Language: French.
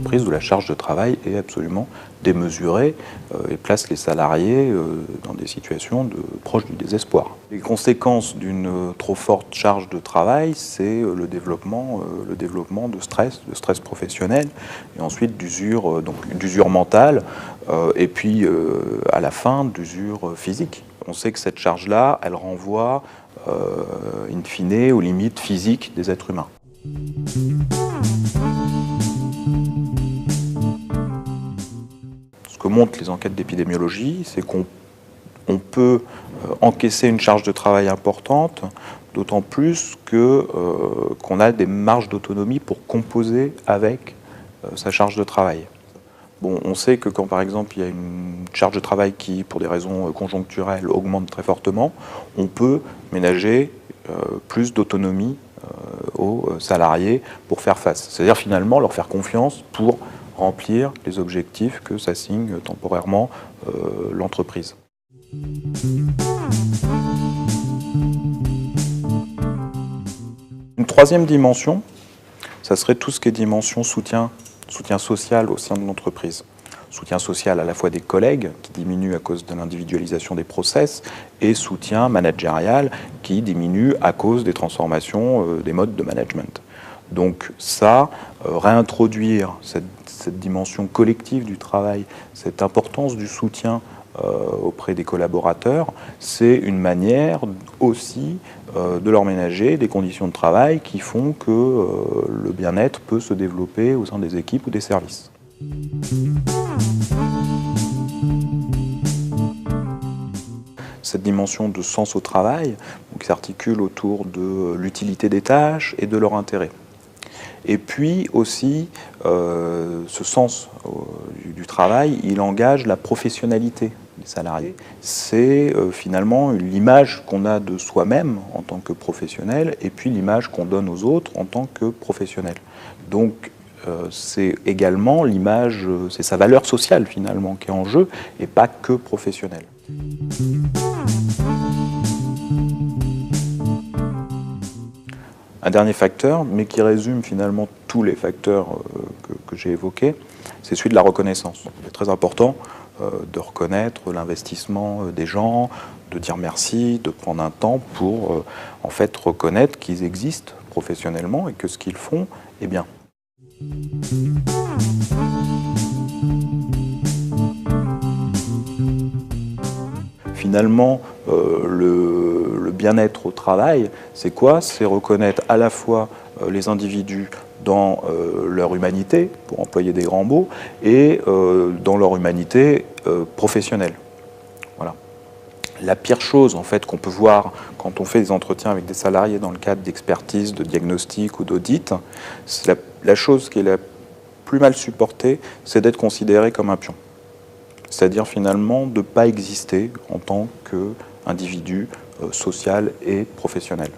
entreprises où la charge de travail est absolument démesurée et place les salariés dans des situations proches du désespoir. Les conséquences d'une trop forte charge de travail, c'est le développement de stress professionnel, et ensuite d'usure mentale, et puis à la fin d'usure physique. On sait que cette charge-là, elle renvoie in fine aux limites physiques des êtres humains. Ce que montrent les enquêtes d'épidémiologie, c'est qu'on peut encaisser une charge de travail importante, d'autant plus qu'on a des marges d'autonomie pour composer avec sa charge de travail. Bon, on sait que quand, par exemple, il y a une charge de travail qui, pour des raisons conjoncturelles, augmente très fortement, on peut ménager plus d'autonomie aux salariés pour faire face. C'est-à-dire, finalement, leur faire confiance pour remplir les objectifs que s'assigne temporairement l'entreprise. Une troisième dimension, ça serait tout ce qui est dimension soutien social au sein de l'entreprise. Soutien social à la fois des collègues, qui diminue à cause de l'individualisation des process, et soutien managérial, qui diminue à cause des transformations des modes de management. Donc ça, réintroduire cette dimension collective du travail, cette importance du soutien auprès des collaborateurs, c'est une manière aussi de leur ménager des conditions de travail qui font que le bien-être peut se développer au sein des équipes ou des services. Cette dimension de sens au travail, qui s'articule autour de l'utilité des tâches et de leur intérêt. Et puis aussi, ce sens du travail, il engage la professionnalité des salariés. C'est finalement l'image qu'on a de soi-même en tant que professionnel, et puis l'image qu'on donne aux autres en tant que professionnel. Donc c'est également l'image, c'est sa valeur sociale finalement qui est en jeu, et pas que professionnelle. Un dernier facteur, mais qui résume finalement tous les facteurs que j'ai évoqués, c'est celui de la reconnaissance. C'est très important de reconnaître l'investissement des gens, de dire merci, de prendre un temps pour en fait reconnaître qu'ils existent professionnellement et que ce qu'ils font est bien. Finalement, le bien-être au travail, c'est quoi? C'est reconnaître à la fois les individus dans leur humanité, pour employer des grands mots, et dans leur humanité professionnelle. Voilà. La pire chose en fait qu'on peut voir quand on fait des entretiens avec des salariés dans le cadre d'expertise, de diagnostic ou d'audit, la chose qui est la plus mal supportée, c'est d'être considéré comme un pion. C'est-à-dire finalement de ne pas exister en tant qu'individu social et professionnel.